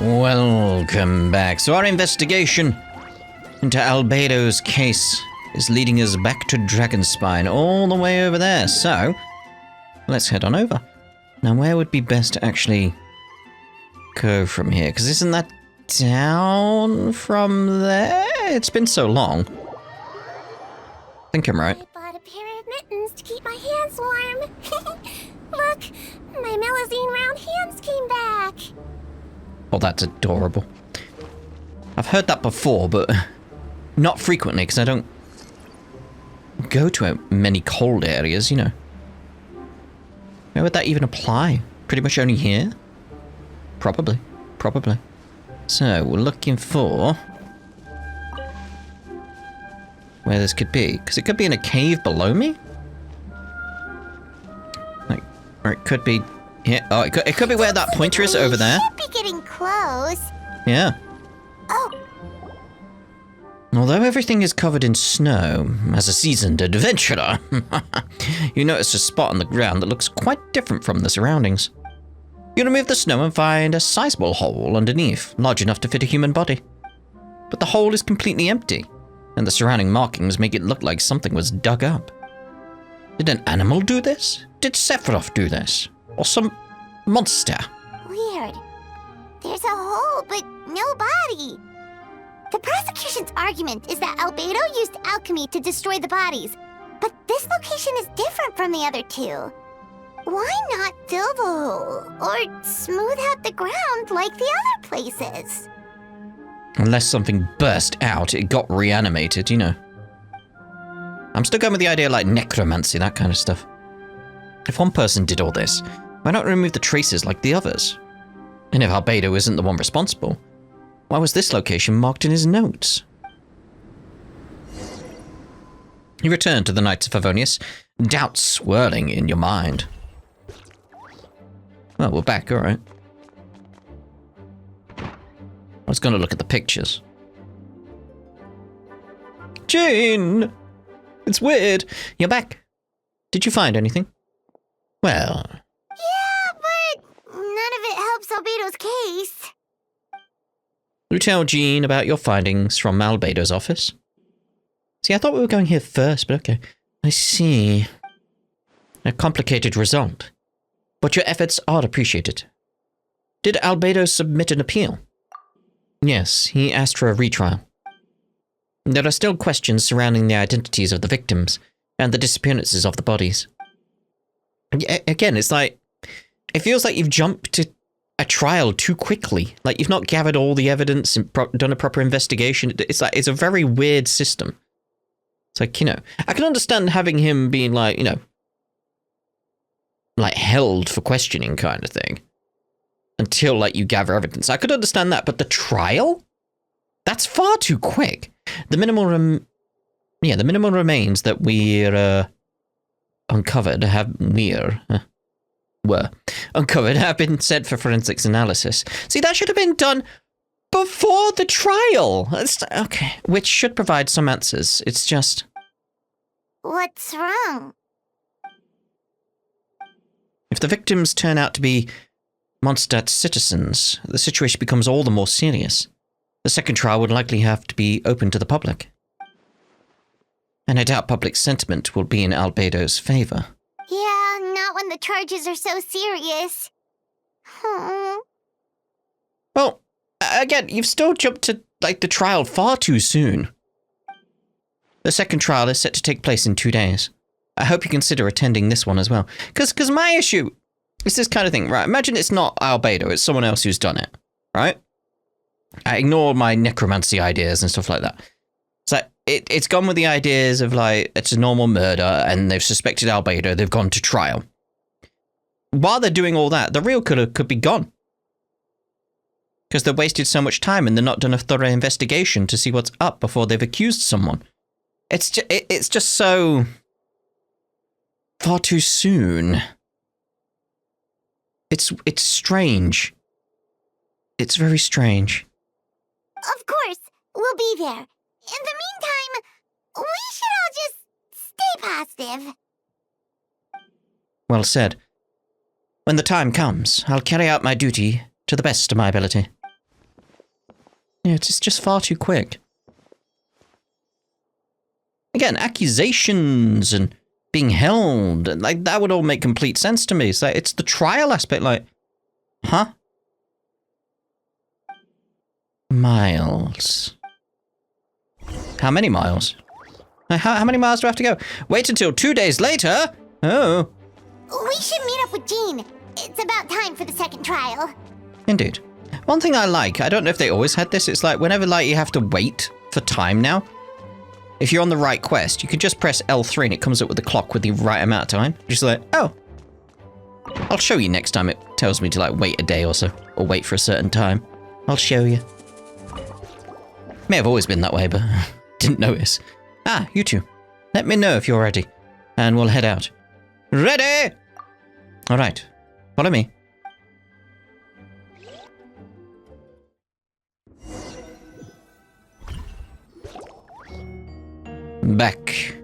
Welcome back. So our investigation into Albedo's case is leading us back to Dragonspine, all the way over there. So, let's head on over. Now, where would be best to actually go from here? Because isn't that down from there? It's been so long. I think I'm right. I bought a pair of mittens to keep my hands warm. Look, my Melusine round hands came back. Oh, that's adorable. I've heard that before, but not frequently, because I don't go to many cold areas, you know. Where would that even apply? Pretty much only here? Probably. So, we're looking for where this could be. Because it could be in a cave below me? Like, or it could be here. Oh, it could be where that pointer is over there. Should be getting close. Yeah. Oh. Although everything is covered in snow, as a seasoned adventurer, you notice a spot on the ground that looks quite different from the surroundings. You remove the snow and find a sizable hole underneath, large enough to fit a human body. But the hole is completely empty, and the surrounding markings make it look like something was dug up. Did an animal do this? Did Sephiroth do this? Or some monster? Weird. There's a hole, but no body. The prosecution's argument is that Albedo used alchemy to destroy the bodies, but this location is different from the other two. Why not fill the hole, or smooth out the ground like the other places? Unless something burst out, it got reanimated, you know. I'm still going with the idea like necromancy, that kind of stuff. If one person did all this, why not remove the traces like the others? And if Albedo isn't the one responsible, why was this location marked in his notes? You return to the Knights of Favonius, doubts swirling in your mind. Well, we're back, alright. I was going to look at the pictures. Jane! It's weird. You're back. Did you find anything? Well... Yeah, but none of it helps Albedo's case. You tell Jean about your findings from Albedo's office? See, I thought we were going here first, but okay. I see. A complicated result. But your efforts are appreciated. Did Albedo submit an appeal? Yes, he asked for a retrial. There are still questions surrounding the identities of the victims and the disappearances of the bodies. Again, it's like, it feels like you've jumped to a trial too quickly. Like, you've not gathered all the evidence and done a proper investigation. It's like, it's a very weird system. It's like, you know, I can understand having him being like, you know, like held for questioning kind of thing. Until, like, you gather evidence. I could understand that, but the trial? That's far too quick. The minimal remains that we're, uncovered have been sent for forensics analysis. See, that should have been done before the trial. Okay, which should provide some answers. It's just... What's wrong? If the victims turn out to be Mondstadt citizens, the situation becomes all the more serious. The second trial would likely have to be open to the public. And I doubt public sentiment will be in Albedo's favor. Yeah, not when the charges are so serious. Well, again, you've still jumped to, like, the trial far too soon. The second trial is set to take place in 2 days. I hope you consider attending this one as well. Because my issue is this kind of thing, right? Imagine it's not Albedo, it's someone else who's done it, right? I ignore my necromancy ideas and stuff like that. So it's gone with the ideas of, like, it's a normal murder and they've suspected Albedo, they've gone to trial. While they're doing all that, the real killer could be gone. Because they've wasted so much time and they've not done a thorough investigation to see what's up before they've accused someone. It's just so... far too soon. It's strange. It's very strange. Of course, we'll be there. In the meantime, we should all just stay positive. Well said. When the time comes, I'll carry out my duty to the best of my ability. Yeah, it's just far too quick. Again, accusations and being held, and like that would all make complete sense to me. It's like it's the trial aspect, like, huh? Miles. How many miles? How many miles do I have to go? Wait until 2 days later? Oh. We should meet up with Jean. It's about time for the second trial. Indeed. One thing I like, I don't know if they always had this, it's like whenever like you have to wait for time now, if you're on the right quest, you can just press L3 and it comes up with the clock with the right amount of time. Just like, oh. I'll show you next time it tells me to like wait a day or so, or wait for a certain time. I'll show you. May have always been that way, but didn't notice. Ah, you two. Let me know if you're ready, and we'll head out. Ready? All right. Follow me. Back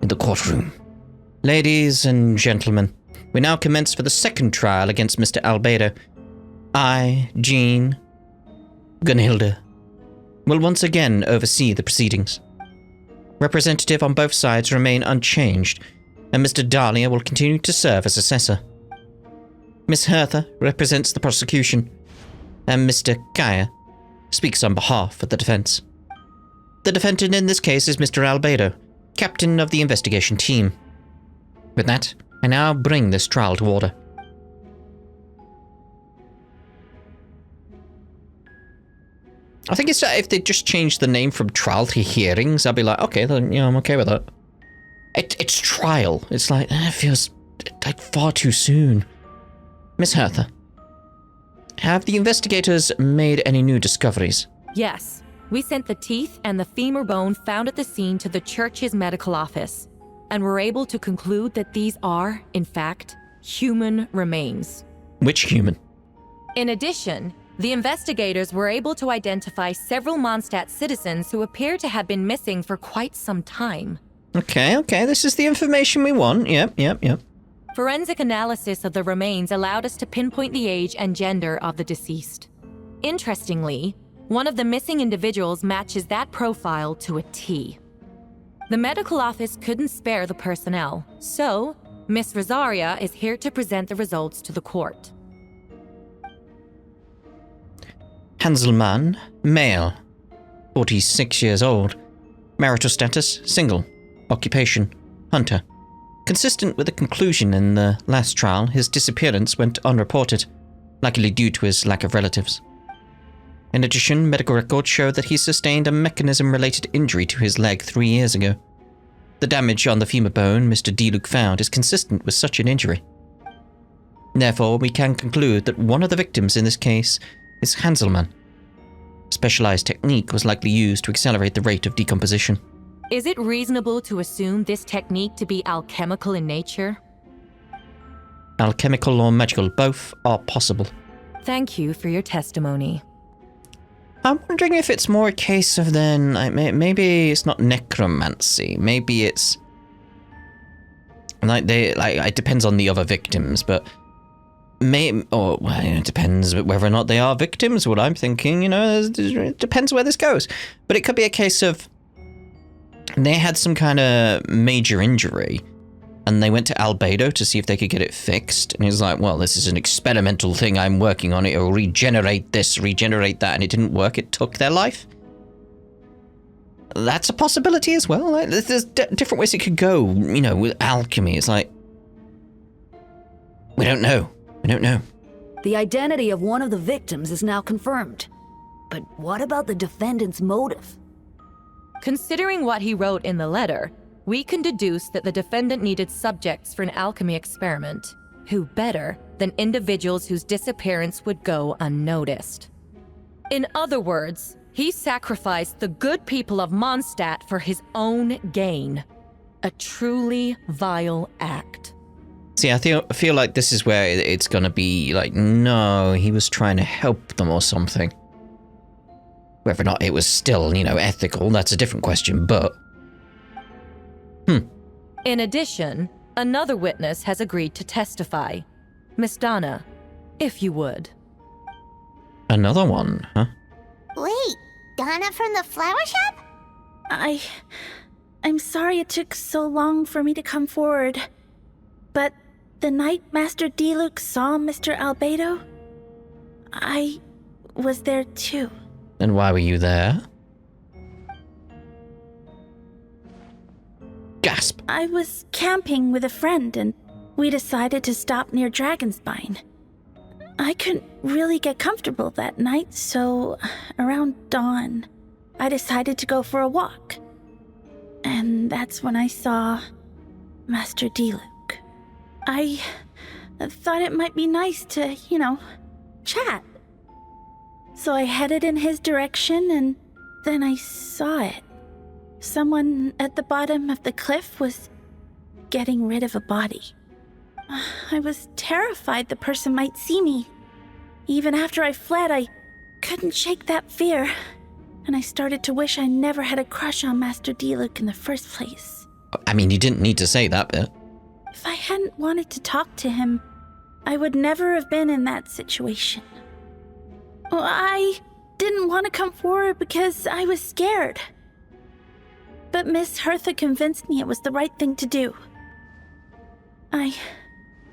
in the courtroom. Ladies and gentlemen, we now commence for the second trial against Mr. Albedo. I, Jean, Gunhilda, will once again oversee the proceedings. Representative on both sides remain unchanged, and Mr. Dahlia will continue to serve as assessor. Miss Hertha represents the prosecution, and Mr. Kaya speaks on behalf of the defense. The defendant in this case is Mr. Albedo, captain of the investigation team. With that, I now bring this trial to order. I think it's if they just changed the name from trial to hearings, I'd be like, okay, then, I'm okay with that. It's trial. It's like, it feels like far too soon. Miss Hertha, have the investigators made any new discoveries? Yes. We sent the teeth and the femur bone found at the scene to the church's medical office, and were able to conclude that these are, in fact, human remains. Which human? In addition, the investigators were able to identify several Mondstadt citizens who appear to have been missing for quite some time. Okay, this is the information we want. Yep. Forensic analysis of the remains allowed us to pinpoint the age and gender of the deceased. Interestingly, one of the missing individuals matches that profile to a T. The medical office couldn't spare the personnel, so Miss Rosaria is here to present the results to the court. Hanselmann, male, 46 years old. Marital status, single. Occupation, hunter. Consistent with the conclusion in the last trial, his disappearance went unreported, likely due to his lack of relatives. In addition, medical records show that he sustained a mechanism-related injury to his leg 3 years ago. The damage on the femur bone Mr. Diluc found is consistent with such an injury. Therefore, we can conclude that one of the victims in this case is Hanselmann. Specialized technique was likely used to accelerate the rate of decomposition. Is it reasonable to assume this technique to be alchemical in nature? Alchemical or magical, both are possible. Thank you for your testimony. I'm wondering if it's more a case of then, maybe it's not necromancy, maybe it's it depends on the other victims, but it depends whether or not they are victims. What I'm thinking, it depends where this goes, but it could be a case of they had some kind of major injury, and they went to Albedo to see if they could get it fixed. And he's like, well, this is an experimental thing I'm working on. It will regenerate this, regenerate that, and it didn't work. It took their life. That's a possibility as well. There's different ways it could go, with alchemy. It's like, we don't know. The identity of one of the victims is now confirmed. But what about the defendant's motive? Considering what he wrote in the letter, we can deduce that the defendant needed subjects for an alchemy experiment. Who better than individuals whose disappearance would go unnoticed? In other words, he sacrificed the good people of Mondstadt for his own gain. A truly vile act. See, I feel like this is where it's gonna be like, no, he was trying to help them or something. Whether or not it was still, ethical, that's a different question, but... In addition, another witness has agreed to testify. Miss Donna, if you would. Another one, huh? Well, Donna from the flower shop? I'm sorry it took so long for me to come forward. But the night Master Diluc saw Mr. Albedo, I was there too. And why were you there? Gasp. I was camping with a friend and we decided to stop near Dragonspine. I couldn't really get comfortable that night, so around dawn, I decided to go for a walk. And that's when I saw Master Diluc. I thought it might be nice to, chat. So I headed in his direction and then I saw it. Someone at the bottom of the cliff was getting rid of a body. I was terrified the person might see me. Even after I fled, I couldn't shake that fear. And I started to wish I never had a crush on Master Diluc in the first place. I mean, you didn't need to say that bit. If I hadn't wanted to talk to him, I would never have been in that situation. Well, I didn't want to come forward because I was scared. But Miss Hertha convinced me it was the right thing to do.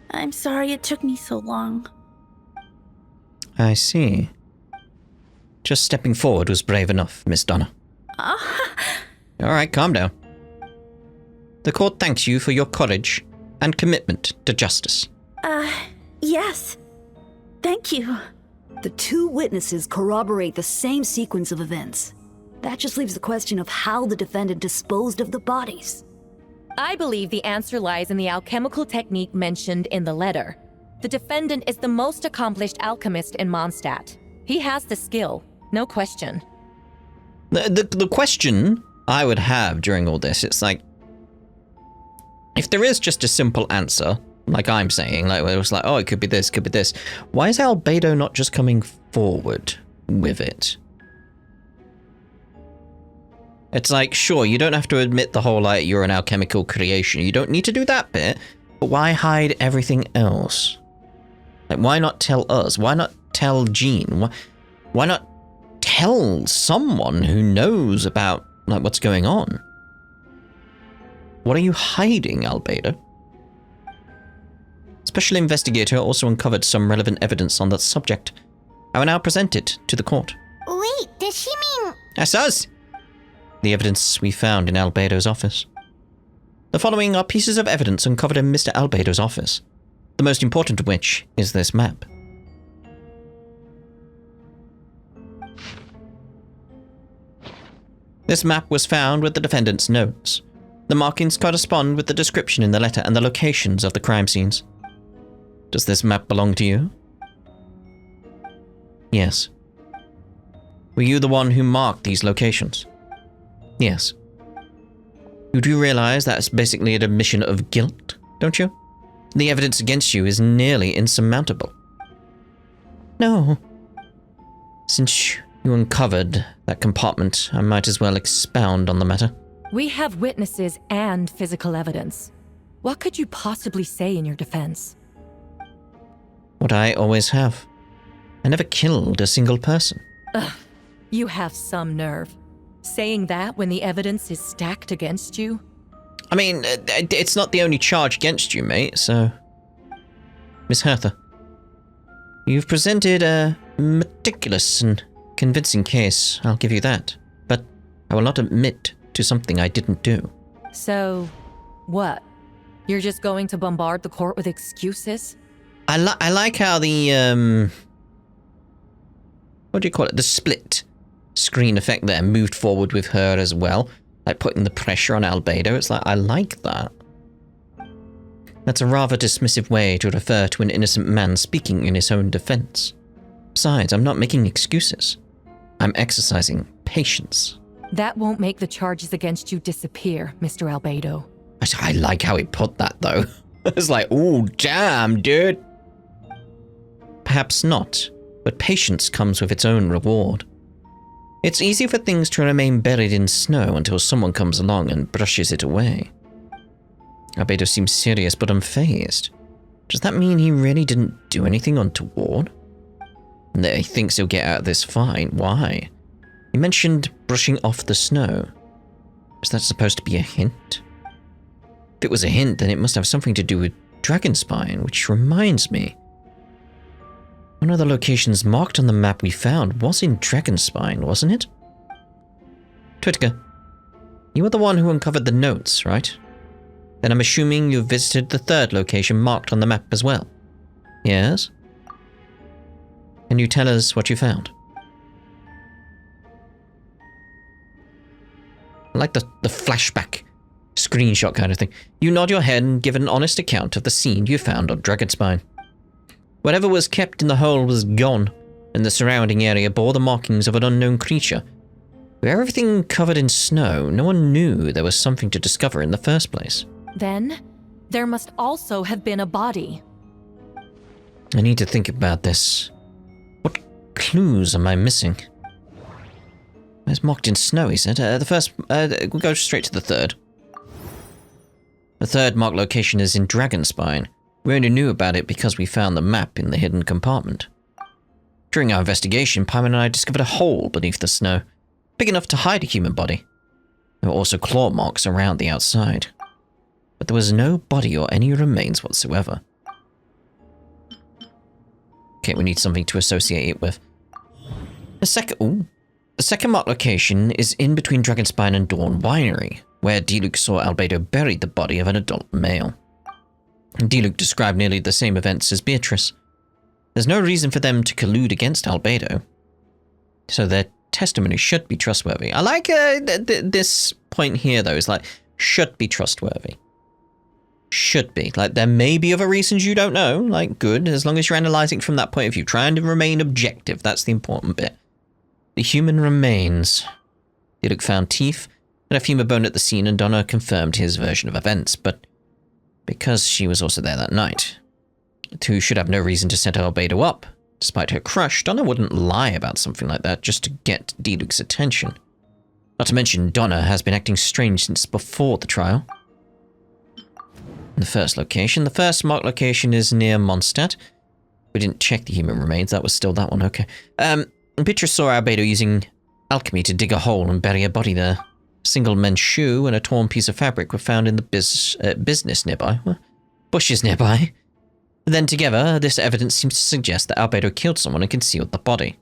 I'm sorry it took me so long. I see. Just stepping forward was brave enough, Miss Donna. Alright, calm down. The court thanks you for your courage and commitment to justice. Yes. Thank you. The two witnesses corroborate the same sequence of events. That just leaves the question of how the defendant disposed of the bodies. I believe the answer lies in the alchemical technique mentioned in the letter. The defendant is the most accomplished alchemist in Mondstadt. He has the skill, no question. The question I would have during all this, it's like, if there is just a simple answer, like I'm saying, like it was like, oh, it could be this, could be this, why is Albedo not just coming forward with it? It's like, sure, you don't have to admit the whole, like, you're an alchemical creation. You don't need to do that bit, but why hide everything else? Like, why not tell us? Why not tell Jean? Why not tell someone who knows about, like, what's going on? What are you hiding, Albedo? Special investigator also uncovered some relevant evidence on that subject. I will now present it to the court. Wait, does she mean... That's us! The evidence we found in Albedo's office. The following are pieces of evidence uncovered in Mr. Albedo's office, the most important of which is this map. This map was found with the defendant's notes. The markings correspond with the description in the letter and the locations of the crime scenes. Does this map belong to you? Yes. Were you the one who marked these locations? Yes. You do realize that's basically an admission of guilt, don't you? The evidence against you is nearly insurmountable. No. Since you uncovered that compartment, I might as well expound on the matter. We have witnesses and physical evidence. What could you possibly say in your defense? What I always have. I never killed a single person. Ugh, you have some nerve. Saying that when the evidence is stacked against you? I mean, it's not the only charge against you, mate, so... Miss Hertha, you've presented a meticulous and convincing case, I'll give you that. But I will not admit to something I didn't do. So, what? You're just going to bombard the court with excuses? I like how the, what do you call it? The split screen effect there moved forward with her as well. Like putting the pressure on Albedo. It's like, I like that. That's a rather dismissive way to refer to an innocent man speaking in his own defense. Besides, I'm not making excuses. I'm exercising patience. That won't make the charges against you disappear, Mr. Albedo. I like how he put that, though. It's like, ooh, damn, dude. Perhaps not, but patience comes with its own reward. It's easy for things to remain buried in snow until someone comes along and brushes it away. Albedo seems serious but unfazed. Does that mean he really didn't do anything untoward? And that he thinks he'll get out of this fine? Why? You mentioned brushing off the snow. Is that supposed to be a hint? If it was a hint, then it must have something to do with Dragonspine, which reminds me. One of the locations marked on the map we found was in Dragonspine, wasn't it? Twitga, you were the one who uncovered the notes, right? Then I'm assuming you visited the third location marked on the map as well. Yes? Can you tell us what you found? I like the flashback screenshot kind of thing. You nod your head and give an honest account of the scene you found on Dragonspine. Whatever was kept in the hole was gone, and the surrounding area bore the markings of an unknown creature. With everything covered in snow, no one knew there was something to discover in the first place. Then, there must also have been a body. I need to think about this. What clues am I missing? It's marked in snow, he said. We'll go straight to the third. The third marked location is in Dragonspine. We only knew about it because we found the map in the hidden compartment. During our investigation, Paimon and I discovered a hole beneath the snow, big enough to hide a human body. There were also claw marks around the outside. But there was no body or any remains whatsoever. Okay, we need something to associate it with. The second marked location is in between Dragonspine and Dawn Winery, where Diluc saw Albedo bury the body of an adult male. Diluc described nearly the same events as Beatrice. There's no reason for them to collude against Albedo, so their testimony should be trustworthy. I like this point here, though, is like, should be trustworthy. Should be. Like, there may be other reasons you don't know, like, good, as long as you're analysing from that point of view. Trying to remain objective, that's the important bit. The human remains. Diluc found teeth and a femur bone at the scene, and Donna confirmed his version of events, but because she was also there that night, Two should have no reason to set Albedo up. Despite her crush, Donna wouldn't lie about something like that just to get Diluc's attention. Not to mention, Donna has been acting strange since before the trial. The first marked location is near Mondstadt. We didn't check the human remains, that was still that one, okay. Beatrice saw Albedo using alchemy to dig a hole and bury a body there. A single men's shoe and a torn piece of fabric were found in the bushes nearby. Then together, this evidence seems to suggest that Albedo killed someone and concealed the body.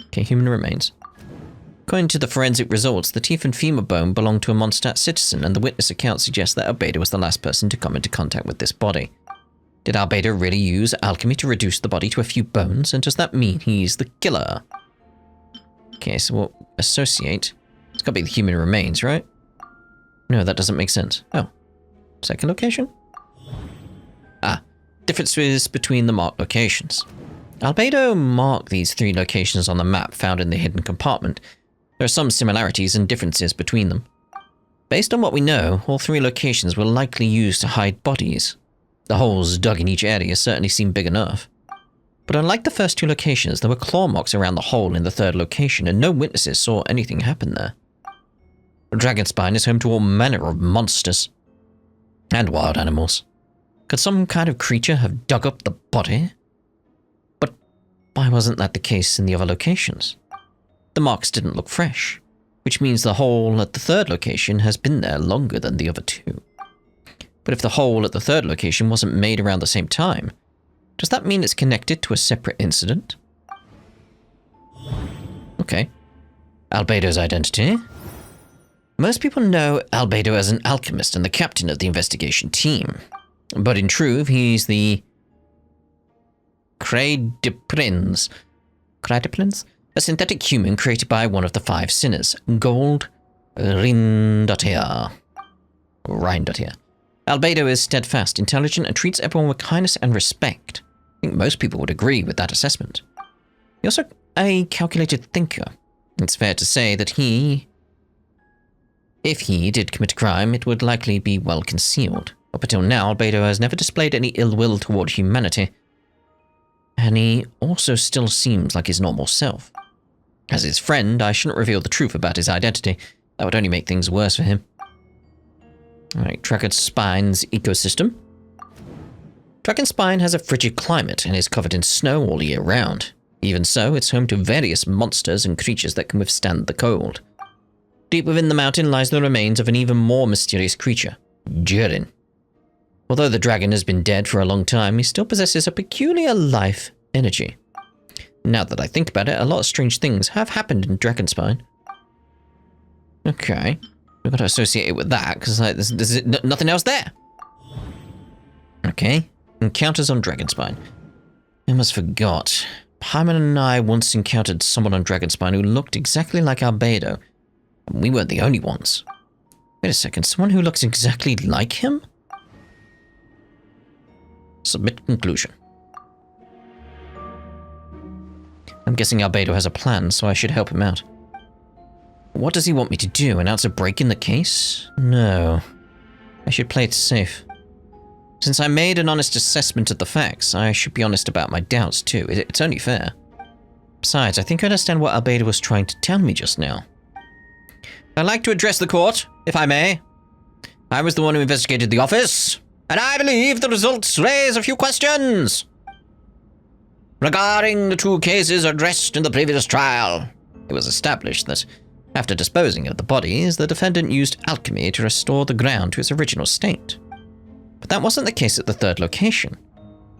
Okay, human remains. According to the forensic results, the teeth and femur bone belonged to a Mondstadt citizen, and the witness account suggests that Albedo was the last person to come into contact with this body. Did Albedo really use alchemy to reduce the body to a few bones, and does that mean he's the killer? Okay, so we'll associate. It's gotta be the human remains, right? No, that doesn't make sense. Oh. Second location? Differences between the marked locations. Albedo marked these 3 locations on the map found in the hidden compartment. There are some similarities and differences between them. Based on what we know, all 3 locations were likely used to hide bodies. The holes dug in each area certainly seem big enough. But unlike the first 2 locations, there were claw marks around the hole in the 3rd location, and no witnesses saw anything happen there. Dragonspine is home to all manner of monsters and wild animals. Could some kind of creature have dug up the body? But why wasn't that the case in the other locations? The marks didn't look fresh, which means the hole at the 3rd location has been there longer than the other 2. But if the hole at the 3rd location wasn't made around the same time, does that mean it's connected to a separate incident? Okay. Albedo's identity. Most people know Albedo as an alchemist and the captain of the investigation team. But in truth, he's the Cradeprins, a synthetic human created by one of the 5 sinners, Gold Rindottir. Albedo is steadfast, intelligent, and treats everyone with kindness and respect. I think most people would agree with that assessment. He's also a calculated thinker. It's fair to say that if he did commit a crime, it would likely be well concealed. Up until now, Albedo has never displayed any ill will toward humanity. And he also still seems like his normal self. As his friend, I shouldn't reveal the truth about his identity. That would only make things worse for him. Alright, Dragonspine's ecosystem. Dragonspine has a frigid climate and is covered in snow all year round. Even so, it's home to various monsters and creatures that can withstand the cold. Deep within the mountain lies the remains of an even more mysterious creature, Jiren. Although the dragon has been dead for a long time, he still possesses a peculiar life energy. Now that I think about it, a lot of strange things have happened in Dragonspine. Okay, we've got to associate it with that, because like, there's nothing else there. Okay, encounters on Dragonspine. I almost forgot. Paimon and I once encountered someone on Dragonspine who looked exactly like Albedo. And we weren't the only ones. Wait a second, someone who looks exactly like him? Submit conclusion. I'm guessing Albedo has a plan, so I should help him out. What does he want me to do? Announce a break in the case? No. I should play it safe. Since I made an honest assessment of the facts, I should be honest about my doubts too. It's only fair. Besides, I think I understand what Albedo was trying to tell me just now. I'd like to address the court, if I may. I was the one who investigated the office, and I believe the results raise a few questions. Regarding the two cases addressed in the previous trial, it was established that, after disposing of the bodies, the defendant used alchemy to restore the ground to its original state. But that wasn't the case at the third location.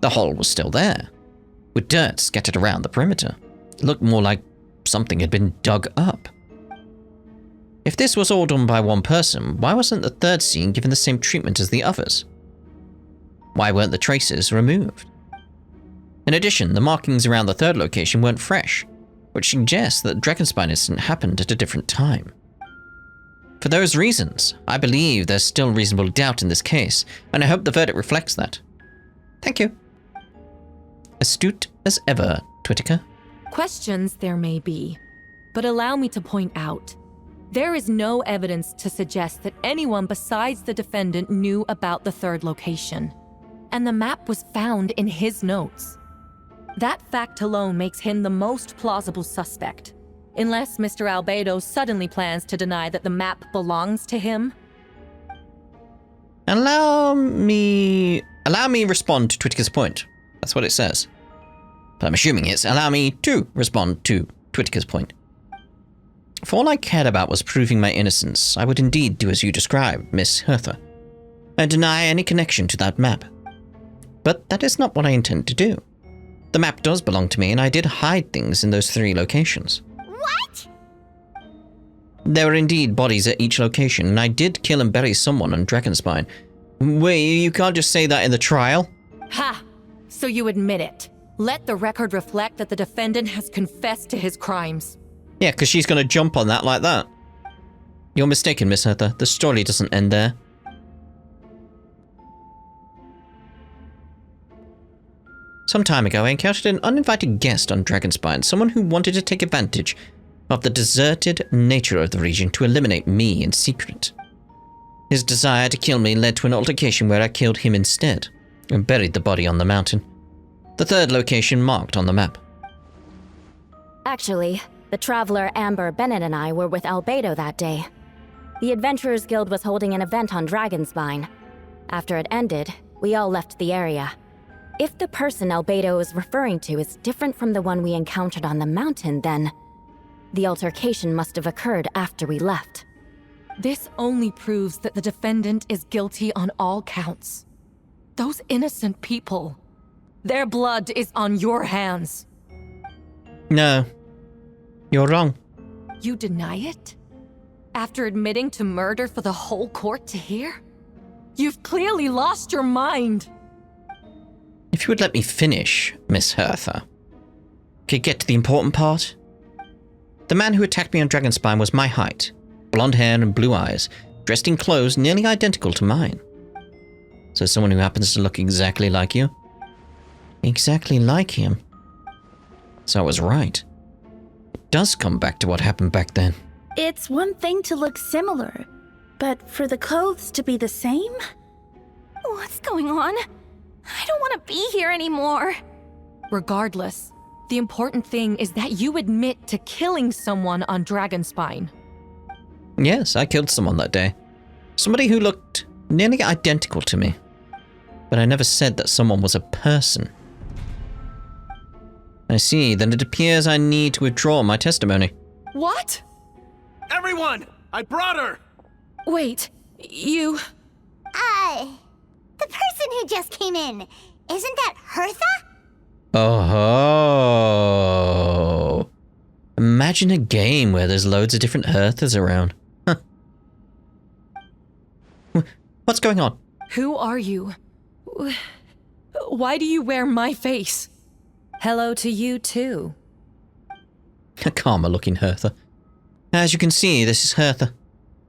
The hole was still there, with dirt scattered around the perimeter. It looked more like something had been dug up. If this was all done by one person, why wasn't the third scene given the same treatment as the others? Why weren't the traces removed? In addition, the markings around the third location weren't fresh, which suggests that the Dragonspine incident happened at a different time. For those reasons, I believe there's still reasonable doubt in this case, and I hope the verdict reflects that. Thank you. Astute as ever, Twittiker. Questions there may be, but allow me to point out, there is no evidence to suggest that anyone besides the defendant knew about the third location, and the map was found in his notes. That fact alone makes him the most plausible suspect, unless Mr. Albedo suddenly plans to deny that the map belongs to him. Allow me respond to Twittiker's point. That's what it says. But I'm assuming it's allow me to respond to Twittiker's point. If all I cared about was proving my innocence, I would indeed do as you described, Miss Hertha, and deny any connection to that map. But that is not what I intend to do. The map does belong to me, and I did hide things in those 3 locations. What? There were indeed bodies at each location, and I did kill and bury someone on Dragonspine. Wait, you can't just say that in the trial? Ha! So you admit it. Let the record reflect that the defendant has confessed to his crimes. Yeah, because she's going to jump on that like that. You're mistaken, Miss Hertha. The story doesn't end there. Some time ago, I encountered an uninvited guest on Dragonspine, someone who wanted to take advantage of the deserted nature of the region to eliminate me in secret. His desire to kill me led to an altercation where I killed him instead, and buried the body on the mountain. The third location marked on the map. Actually, the traveler Amber Bennett and I were with Albedo that day. The Adventurers Guild was holding an event on Dragonspine. After it ended, we all left the area. If the person Albedo is referring to is different from the one we encountered on the mountain, then the altercation must have occurred after we left. This only proves that the defendant is guilty on all counts. Those innocent people, their blood is on your hands. No, you're wrong. You deny it? After admitting to murder for the whole court to hear? You've clearly lost your mind. If you would let me finish, Miss Hertha. Okay, get to the important part. The man who attacked me on Dragonspine was my height, blonde hair and blue eyes, dressed in clothes nearly identical to mine. So someone who happens to look exactly like you? Exactly like him. So I was right. It does come back to what happened back then. It's one thing to look similar, but for the clothes to be the same? What's going on? I don't want to be here anymore. Regardless, the important thing is that you admit to killing someone on Dragonspine. Yes, I killed someone that day. Somebody who looked nearly identical to me. But I never said that someone was a person. I see. Then it appears I need to withdraw my testimony. What? Everyone! I brought her! Wait, you... The person who just came in, isn't that Hertha? Oh. Imagine a game where there's loads of different Herthas around. Huh. What's going on? Who are you? Why do you wear my face? Hello to you, too. A calmer-looking Hertha. As you can see, this is Hertha,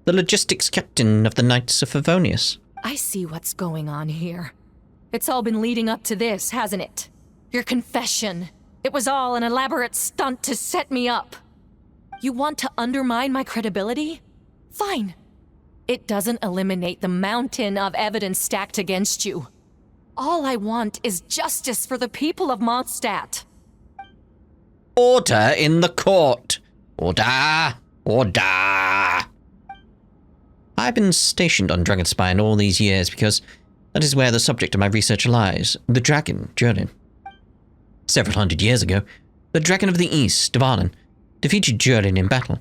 the logistics captain of the Knights of Favonius. I see what's going on here. It's all been leading up to this, hasn't it? Your confession. It was all an elaborate stunt to set me up. You want to undermine my credibility? Fine. It doesn't eliminate the mountain of evidence stacked against you. All I want is justice for the people of Mondstadt. Order in the court. Order. Order. I've been stationed on Dragonspine all these years because that is where the subject of my research lies, the dragon, Xilonen. Several hundred years ago, the Dragon of the East, Dvalin, defeated Xilonen in battle,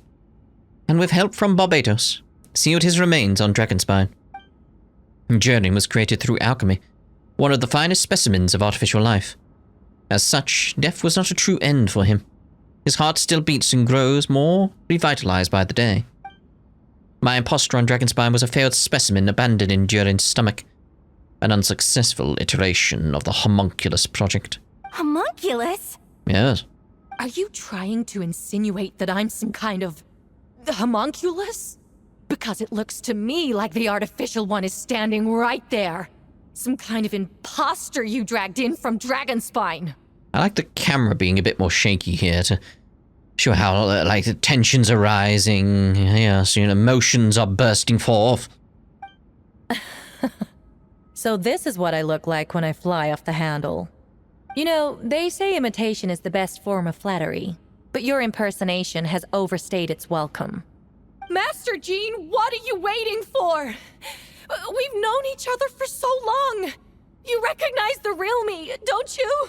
and with help from Barbados, sealed his remains on Dragonspine. Xilonen was created through alchemy, one of the finest specimens of artificial life. As such, death was not a true end for him. His heart still beats and grows more revitalized by the day. My impostor on Dragonspine was a failed specimen abandoned in Xilolen's stomach, an unsuccessful iteration of the homunculus project. Homunculus? Yes. Are you trying to insinuate that I'm some kind of... homunculus? Because it looks to me like the artificial one is standing right there. Some kind of imposter you dragged in from Dragonspine. I like the camera being a bit more shaky here to show how, like, the tensions are rising. Yes, emotions are bursting forth. So this is what I look like when I fly off the handle. You know, they say imitation is the best form of flattery, but your impersonation has overstayed its welcome. Master Jean, what are you waiting for? We've known each other for so long. You recognize the real me, don't you?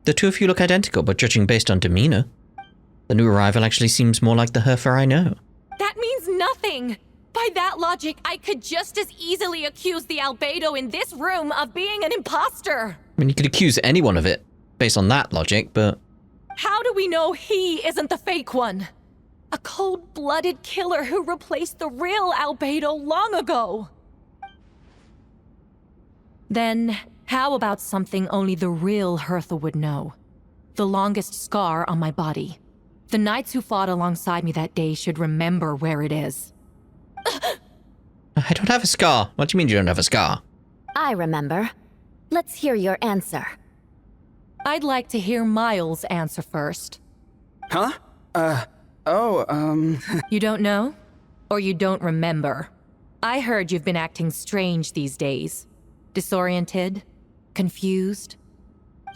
The two of you look identical, but judging based on demeanor, the new arrival actually seems more like the Hertha I know. That means nothing. By that logic, I could just as easily accuse the Albedo in this room of being an imposter. I mean, you could accuse anyone of it, based on that logic, but... How do we know he isn't the fake one? A cold-blooded killer who replaced the real Albedo long ago. Then, how about something only the real Hertha would know? The longest scar on my body. The knights who fought alongside me that day should remember where it is. I don't have a scar. What do you mean you don't have a scar? I remember. Let's hear your answer. I'd like to hear Miles' answer first. Huh? You don't know? Or you don't remember? I heard you've been acting strange these days. Disoriented? Confused?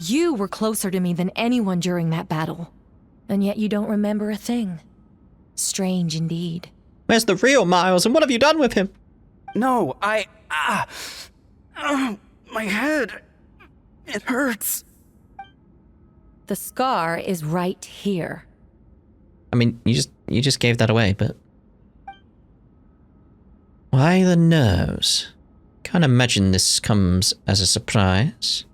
You were closer to me than anyone during that battle. And yet you don't remember a thing. Strange indeed. Where's the real Miles, and what have you done with him? No, my head. It hurts. The scar is right here. I mean, you just gave that away, but... Why the nerves? Can't imagine this comes as a surprise.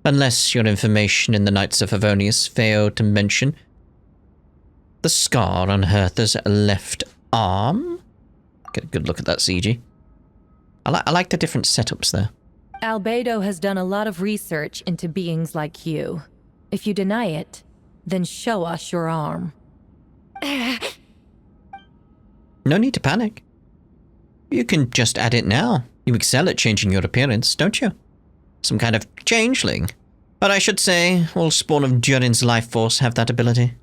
Unless your information in the Knights of Favonius failed to mention the scar on Hertha's left arm. Get a good look at that CG. I like the different setups there. Albedo has done a lot of research into beings like you. If you deny it, then show us your arm. No need to panic. You can just add it now. You excel at changing your appearance, don't you? Some kind of changeling. But I should say, all spawn of Xilolen's life force have that ability.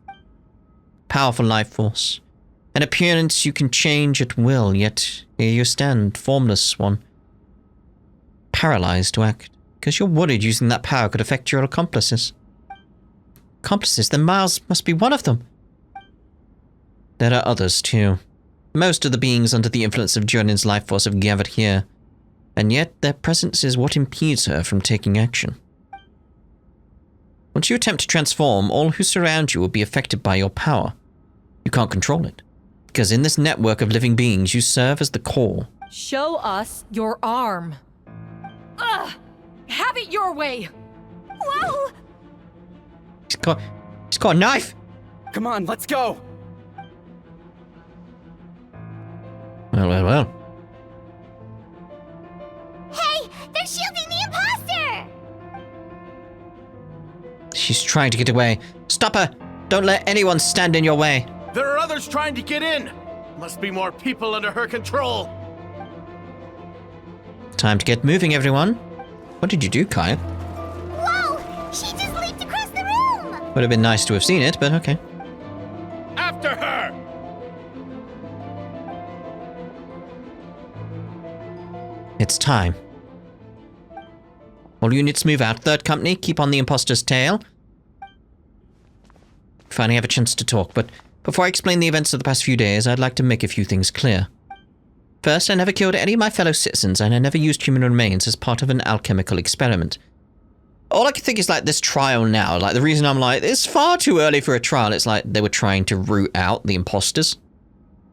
Powerful life force. An appearance you can change at will, yet here you stand, formless one. Paralyzed to act, because you're worried using that power could affect your accomplices. Accomplices? Then Miles must be one of them. There are others, too. Most of the beings under the influence of Xilolen's life force have gathered here, and yet their presence is what impedes her from taking action. Once you attempt to transform, all who surround you will be affected by your power. You can't control it, because in this network of living beings, you serve as the core. Show us your arm. Ugh! Have it your way! Whoa! He's got a knife! Come on, let's go! Well. Hey, they're shielding the imposter! She's trying to get away. Stop her! Don't let anyone stand in your way. There are others trying to get in! Must be more people under her control! Time to get moving, everyone. What did you do, Kaya? Whoa! She just leaped across the room! Would have been nice to have seen it, but okay. After her! It's time. All units move out. Third company, keep on the imposter's tail. Finally have a chance to talk, but before I explain the events of the past few days, I'd like to make a few things clear. First, I never killed any of my fellow citizens, and I never used human remains as part of an alchemical experiment. All I can think is, like, this trial now, like, the reason I'm like, it's far too early for a trial, it's like they were trying to root out the imposters.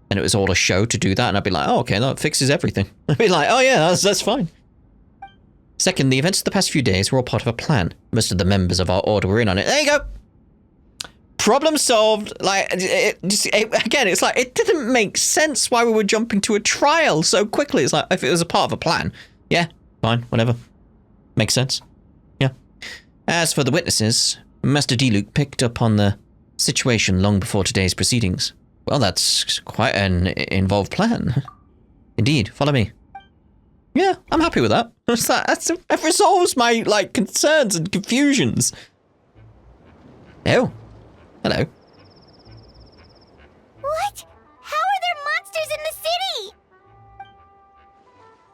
And it was all a show to do that, and I'd be like, oh, okay, that fixes everything. I'd be like, oh yeah, that's fine. Second, the events of the past few days were all part of a plan. Most of the members of our order were in on it. There you go! Problem solved. Like, again, it's like, it didn't make sense why we were jumping to a trial so quickly. It's like, if it was a part of a plan, yeah, fine, whatever. Makes sense. Yeah. As for the witnesses, Master Diluc picked up on the situation long before today's proceedings. Well, that's quite an involved plan. Indeed, follow me. Yeah, I'm happy with that. That resolves my, like, concerns and confusions. Oh. Hello. What? How are there monsters in the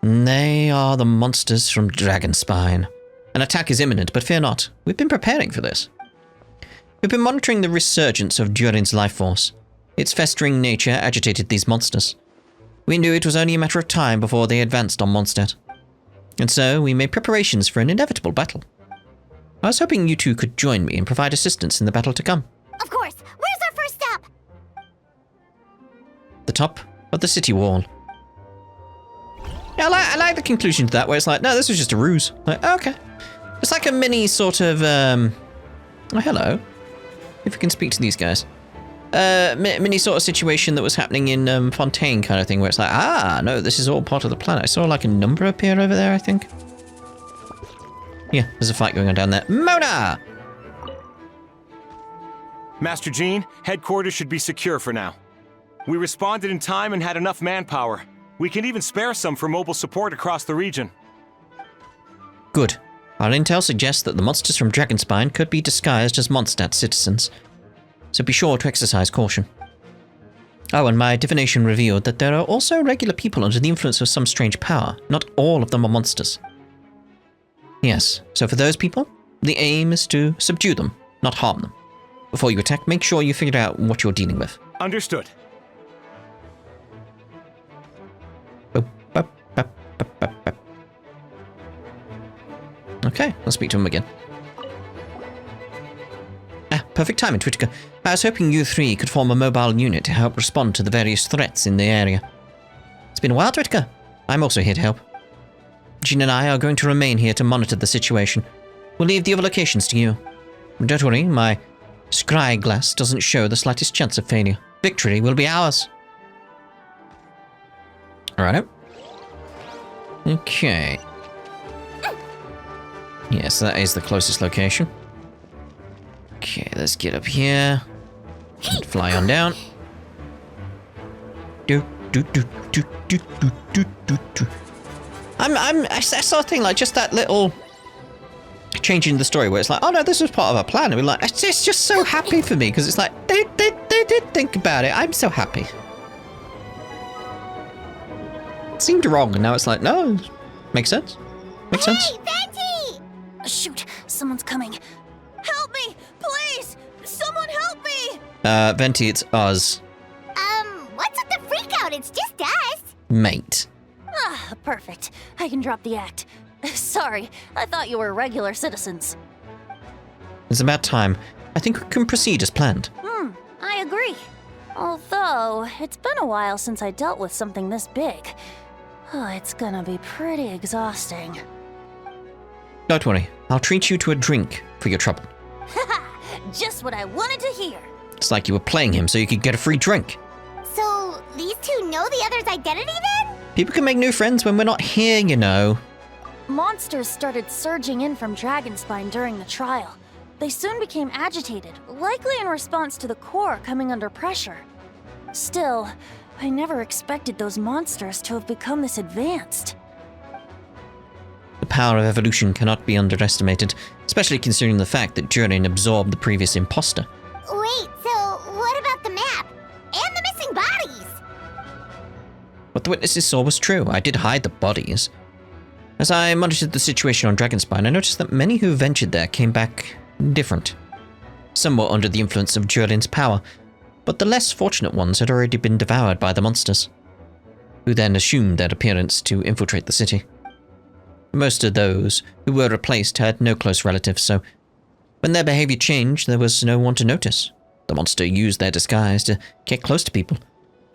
city? They are the monsters from Dragonspine. An attack is imminent, but fear not. We've been preparing for this. We've been monitoring the resurgence of Durin's life force. Its festering nature agitated these monsters. We knew it was only a matter of time before they advanced on Mondstadt. And so, we made preparations for an inevitable battle. I was hoping you two could join me and provide assistance in the battle to come. Of course. Where's our first stop? The top of the city wall. Yeah, I like the conclusion to that, where it's like, no, this was just a ruse. Like, okay. It's like a mini sort of, oh, hello. If we can speak to these guys. Mini sort of situation that was happening in Fontaine kind of thing, where it's like, ah, no, this is all part of the plan. I saw like a number appear over there, I think. Yeah, there's a fight going on down there. Mona! Master Jean, headquarters should be secure for now. We responded in time and had enough manpower. We can even spare some for mobile support across the region. Good. Our intel suggests that the monsters from Dragonspine could be disguised as Mondstadt citizens. So be sure to exercise caution. Oh, and my divination revealed that there are also regular people under the influence of some strange power. Not all of them are monsters. Yes, so for those people, the aim is to subdue them, not harm them. Before you attack, make sure you figure out what you're dealing with. Understood. Okay, let's speak to him again. Ah, perfect timing, TheTwitGamer. I was hoping you three could form a mobile unit to help respond to the various threats in the area. It's been a while, TheTwitGamer. I'm also here to help. Jean and I are going to remain here to monitor the situation. We'll leave the other locations to you. Don't worry, my scry glass doesn't show the slightest chance of failure. Victory will be ours. Alright. Okay. Yes, that is the closest location. Okay, let's get up here. And fly on down. I saw a thing like just that little change in the story where it's like, oh no, this was part of our plan. And we're like, it's just so happy for me because it's like they did think about it. I'm so happy. It seemed wrong, and now it's like, no, makes sense. Makes sense. Hey, Venti! Shoot, someone's coming. Help me, please! Someone help me! Venti, it's us. What's with the freak out? It's just us. Mate. Ah, perfect. I can drop the act. Sorry, I thought you were regular citizens. It's about time. I think we can proceed as planned. I agree. Although, it's been a while since I dealt with something this big. Oh, it's gonna be pretty exhausting. Don't worry, I'll treat you to a drink for your trouble. Haha! Just what I wanted to hear. It's like you were playing him so you could get a free drink. So, these two know the other's identity then? People can make new friends when we're not here, you know. Monsters started surging in from Dragonspine during the trial. They soon became agitated, likely in response to the core coming under pressure. Still, I never expected those monsters to have become this advanced. The power of evolution cannot be underestimated, especially considering the fact that Durin absorbed the previous imposter. Wait, so what about the map? And the missing bodies? What the witnesses saw was true. I did hide the bodies. As I monitored the situation on Dragonspine, I noticed that many who ventured there came back different. Some were under the influence of Durin's power, but the less fortunate ones had already been devoured by the monsters, who then assumed their appearance to infiltrate the city. Most of those who were replaced had no close relatives, so when their behavior changed, there was no one to notice. The monster used their disguise to get close to people.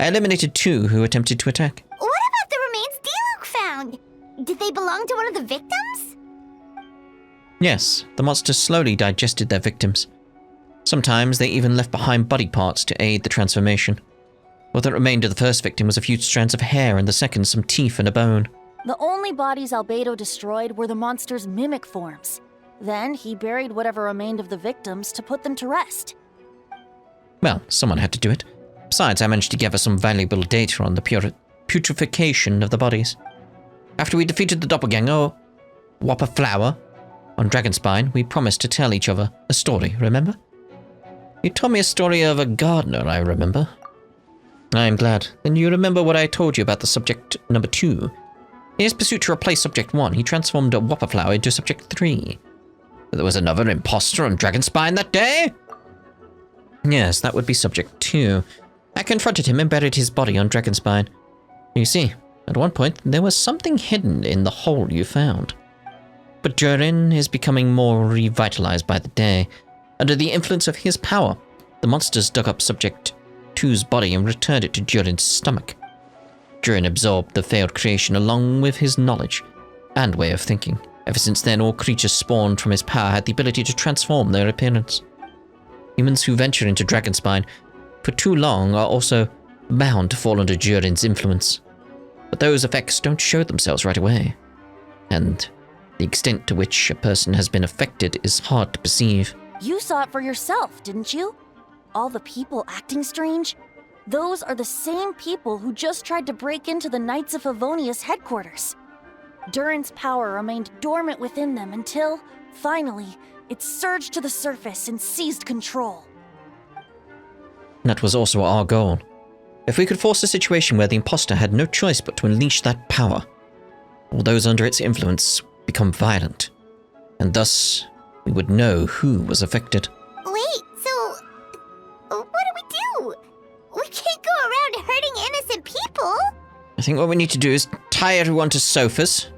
I eliminated 2 who attempted to attack. What about the remains Diluc found? Did they belong to one of the victims? Yes, the monsters slowly digested their victims. Sometimes they even left behind body parts to aid the transformation. What remained of the first victim was a few strands of hair, and the second some teeth and a bone. The only bodies Albedo destroyed were the monster's mimic forms. Then he buried whatever remained of the victims to put them to rest. Well, someone had to do it. Besides, I managed to gather some valuable data on the putrefaction of the bodies. After we defeated the doppelganger, Whopper Flower, on Dragonspine, we promised to tell each other a story, remember? You told me a story of a gardener, I remember. I am glad. Then you remember what I told you about the subject number 2. In his pursuit to replace Subject 1, he transformed a Whopper Flower into Subject 3. But there was another imposter on Dragonspine that day? Yes, that would be Subject 2. I confronted him and buried his body on Dragonspine. You see, at one point, there was something hidden in the hole you found. But Durin is becoming more revitalized by the day. Under the influence of his power, the monsters dug up Subject 2's body and returned it to Durin's stomach. Durin absorbed the failed creation along with his knowledge and way of thinking. Ever since then, all creatures spawned from his power had the ability to transform their appearance. Humans who venture into Dragonspine for too long are also bound to fall under Durin's influence. But those effects don't show themselves right away. And the extent to which a person has been affected is hard to perceive. You saw it for yourself, didn't you? All the people acting strange? Those are the same people who just tried to break into the Knights of Favonius headquarters. Durin's power remained dormant within them until, finally, it surged to the surface and seized control. That was also our goal. If we could force a situation where the imposter had no choice but to unleash that power, all those under its influence become violent, and thus we would know who was affected. Wait, so what do we do? We can't go around hurting innocent people. I think what we need to do is tie everyone to sofas,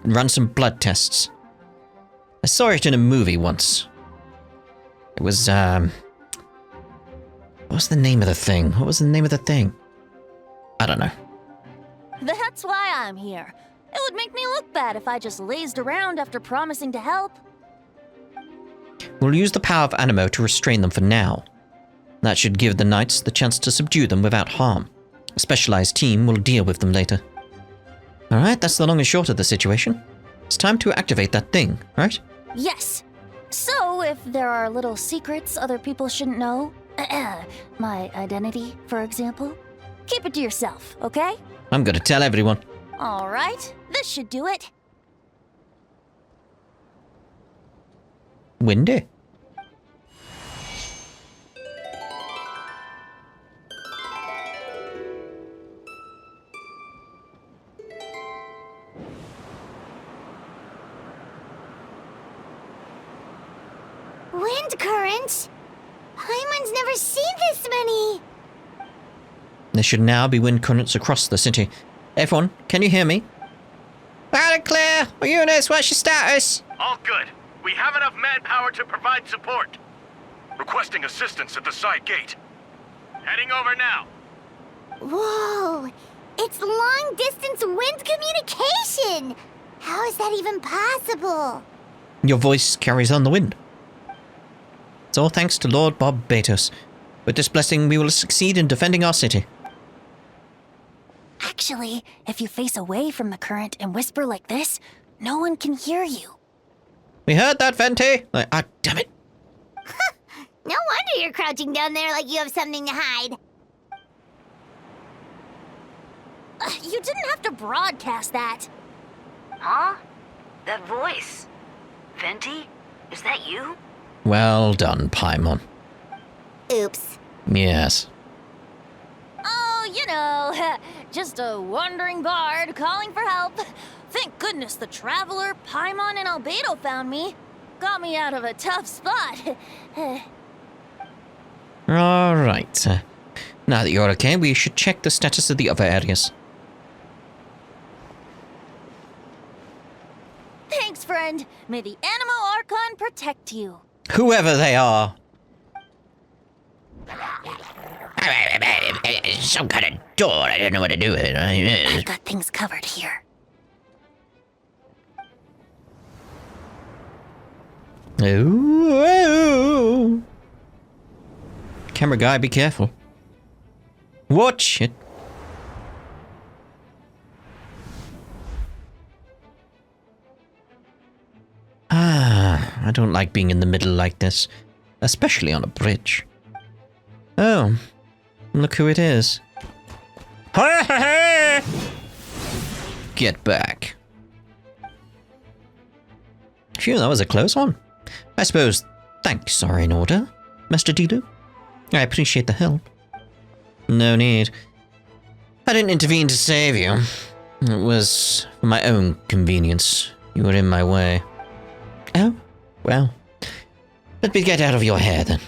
run some blood tests. I saw it in a movie once. It was, what was the name of the thing? What was the name of the thing? I don't know. That's why I'm here. It would make me look bad if I just lazed around after promising to help. We'll use the power of Animo to restrain them for now. That should give the knights the chance to subdue them without harm. A specialized team will deal with them later. Alright, that's the long and short of the situation. It's time to activate that thing, right? Yes. So, if there are little secrets other people shouldn't know, my identity, for example, keep it to yourself, okay? I'm gonna tell everyone. Alright, this should do it. Windy. Wind currents? Paimon's never seen this many. There should now be wind currents across the city. Everyone, can you hear me? Loud and clear! Units, what's your status? All good. We have enough manpower to provide support. Requesting assistance at the side gate. Heading over now. Whoa! It's long-distance wind communication! How is that even possible? Your voice carries on the wind. It's all thanks to Lord Bob Batos. With this blessing, we will succeed in defending our city. Actually, if you face away from the current and whisper like this, no one can hear you. We heard that, Venti! Like, ah, damn it. No wonder you're crouching down there like you have something to hide. You didn't have to broadcast that. Huh? That voice? Venti? Is that you? Well done, Paimon. Oops. Yes. Oh, you know, just a wandering bard calling for help. Thank goodness the Traveler, Paimon, and Albedo found me. Got me out of a tough spot. Alright. Now that you're okay, we should check the status of the other areas. Thanks, friend. May the Animo Archon protect you. Whoever they are. Some kind of door. I don't know what to do with it. I've got things covered here. Ooh. Camera guy, be careful. Watch it. I don't like being in the middle like this, especially on a bridge. Oh, look who it is. Get back. Phew, that was a close one. I suppose thanks are in order, Master Dilu. I appreciate the help. No need. I didn't intervene to save you. It was for my own convenience. You were in my way. Oh, well. Let me get out of your hair, then.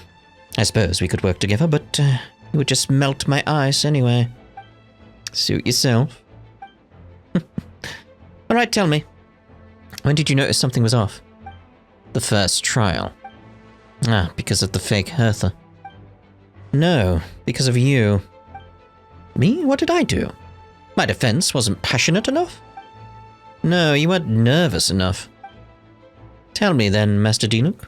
I suppose we could work together, but you would just melt my ice anyway. Suit yourself. Alright, tell me. When did you notice something was off? The first trial. Ah, because of the fake Hertha. No, because of you. Me? What did I do? My defense wasn't passionate enough? No, you weren't nervous enough. Tell me then, Master Diluc.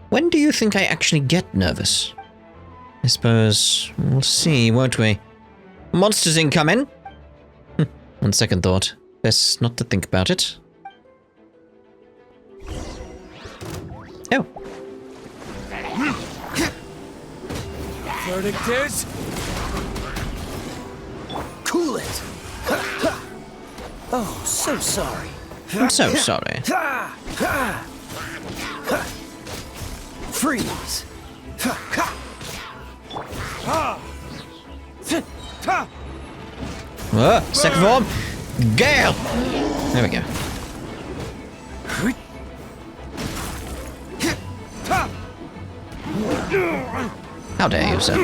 When do you think I actually get nervous? I suppose we'll see, won't we? Monsters incoming! On second thought, best not to think about it. Oh. Verdict is... Cool it! Oh, so sorry. I'm so sorry. Freeze! Second form! Gale! There we go. How dare you, sir?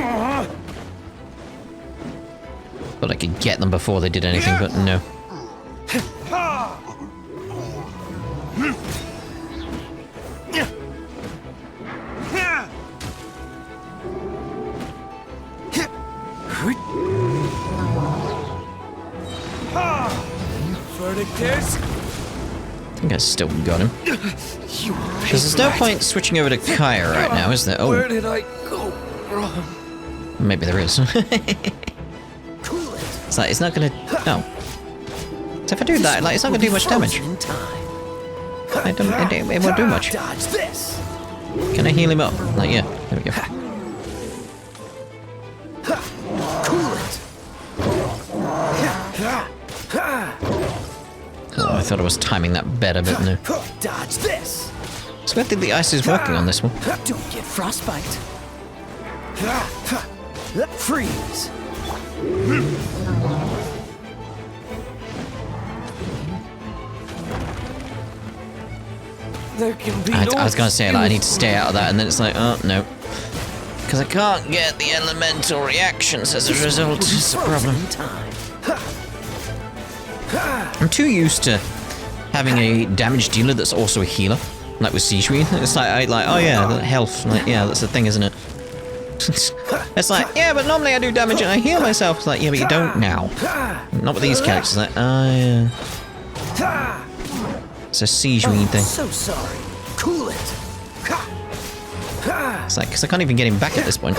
Thought I could get them before they did anything, but no. Verdict is... I think I still got him. Because there's no point switching over to Kaya right now, is there? Oh. Where did I go wrong? Maybe there is. It's like, it's not gonna... Oh. So if I do that, like, it's not gonna do much damage. It won't do much. Can I heal him up? Like, yeah. There we go. Oh, I thought I was timing that better, but no. Dodge this. So I think the ice is working on this one. Don't get frostbite. Freeze. There can be I was gonna say, like, I need to stay out of that, and then it's like, oh, no. Because I can't get the elemental reactions as a result. It's a problem. I'm too used to having a damage dealer that's also a healer, like with Sijuin. It's like, oh yeah, the health. Like, yeah, that's the thing, isn't it? It's like, yeah, but normally I do damage and I heal myself. It's like, yeah, but you don't now. Not with these characters. Like, yeah. It's a Sijuin thing. So sorry. Cool it. It's like, because I can't even get him back at this point.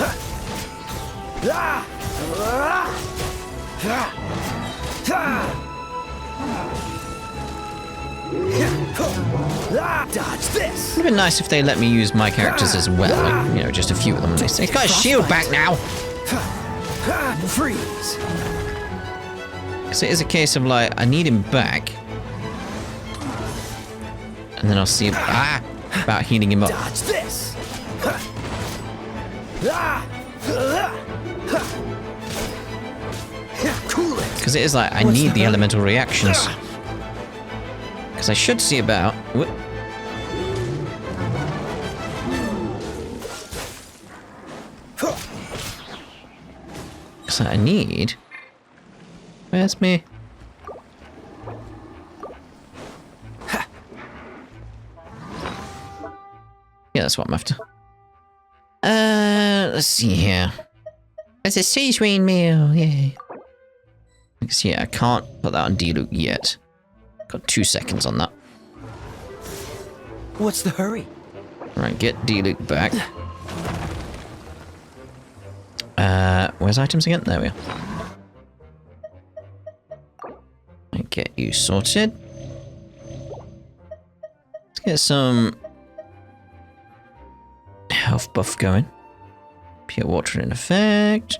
Dodge this. Would have been nice if they let me use my characters as well. Like, you know, just a few of them. At least. He's got his shield back now. Freeze. Because it is a case of like, I need him back. And then I'll see about healing him up. Dodge this. Because it is like, I need the elemental reactions. Because I should see about... Whoop. Because I need... Where's me? Yeah, that's what I'm after. Let's see here. It's a Sijuin meal, yay. Because, yeah, I can't put that on D-Luke yet. Got 2 seconds on that. What's the hurry? Right, get D-Luke back. Where's items again? There we are. And get you sorted. Let's get some health buff going. Pure water in effect.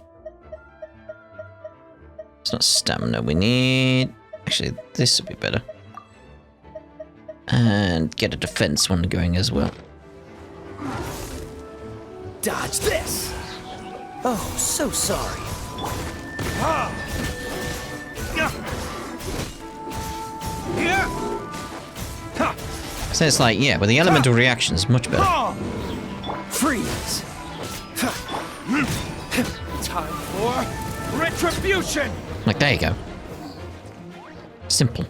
It's not stamina we need. Actually, this would be better. And get a defense one going as well. Dodge this. Oh, so sorry. So it's like, yeah, but the elemental reaction is much better. Freeze. Time for retribution. Like, there you go. Simple.